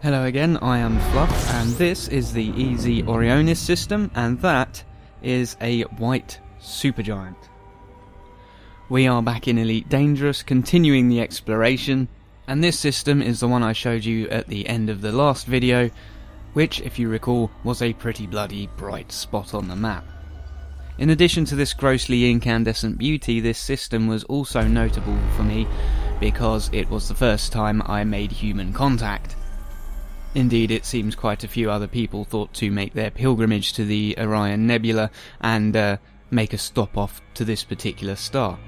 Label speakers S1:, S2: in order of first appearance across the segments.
S1: Hello again, I am Fluff, and this is the EZ Orionis system, and that is a white supergiant. We are back in Elite Dangerous, continuing the exploration, and this system is the one I showed you at the end of the last video, which, if you recall, was a pretty bloody bright spot on the map. In addition to this grossly incandescent beauty, this system was also notable for me because it was the first time I made human contact. Indeed, it seems quite a few other people thought to make their pilgrimage to the Orion Nebula and make a stop off to this particular star.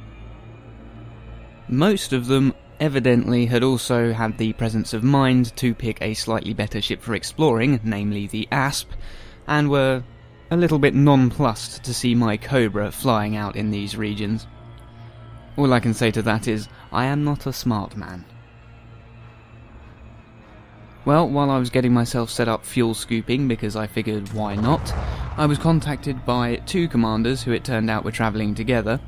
S1: Most of them evidently had also had the presence of mind to pick a slightly better ship for exploring, namely the Asp, and were a little bit nonplussed to see my Cobra flying out in these regions. All I can say to that is, I am not a smart man. Well, while I was getting myself set up fuel scooping, because I figured why not, I was contacted by two commanders who it turned out were travelling together,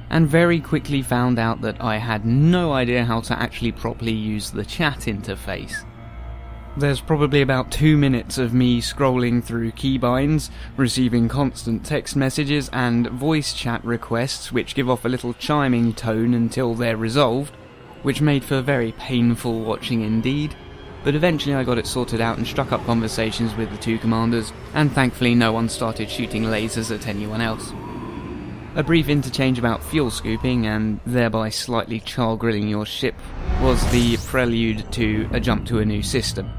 S1: and very quickly found out that I had no idea how to actually properly use the chat interface. There's probably about 2 minutes of me scrolling through keybinds, receiving constant text messages and voice chat requests which give off a little chiming tone until they're resolved, which made for very painful watching indeed. But eventually I got it sorted out and struck up conversations with the two commanders, and thankfully no one started shooting lasers at anyone else. A brief interchange about fuel scooping, and thereby slightly char-grilling your ship, was the prelude to a jump to a new system.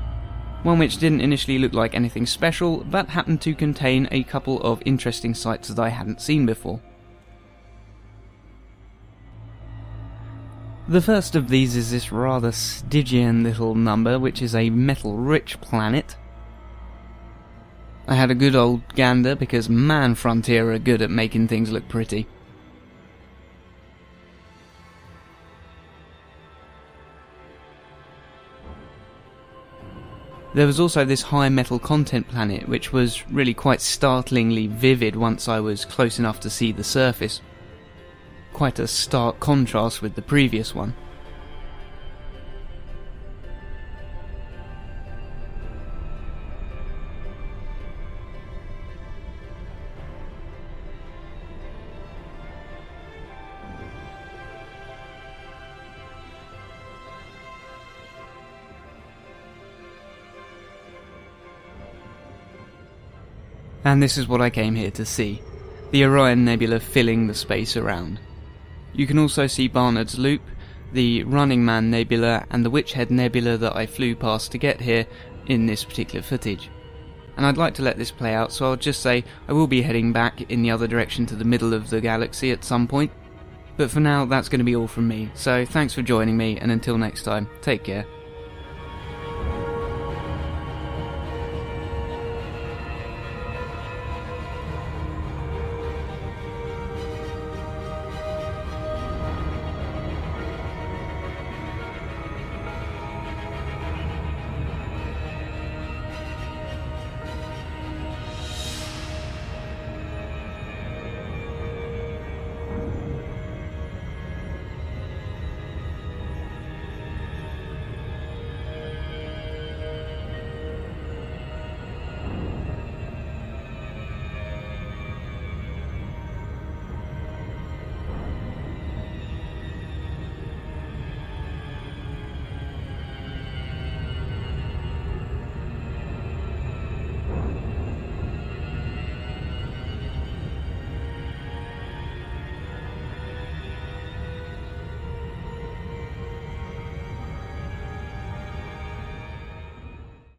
S1: One which didn't initially look like anything special, but happened to contain a couple of interesting sights that I hadn't seen before. The first of these is this rather Stygian little number, which is a metal-rich planet. I had a good old gander, because man, Frontier are good at making things look pretty. There was also this high metal content planet, which was really quite startlingly vivid once I was close enough to see the surface. Quite a stark contrast with the previous one. And this is what I came here to see, the Orion Nebula filling the space around. You can also see Barnard's Loop, the Running Man Nebula, and the Witch Head Nebula that I flew past to get here in this particular footage. And I'd like to let this play out, so I'll just say I will be heading back in the other direction to the middle of the galaxy at some point. But for now, that's going to be all from me, so thanks for joining me, and until next time, take care.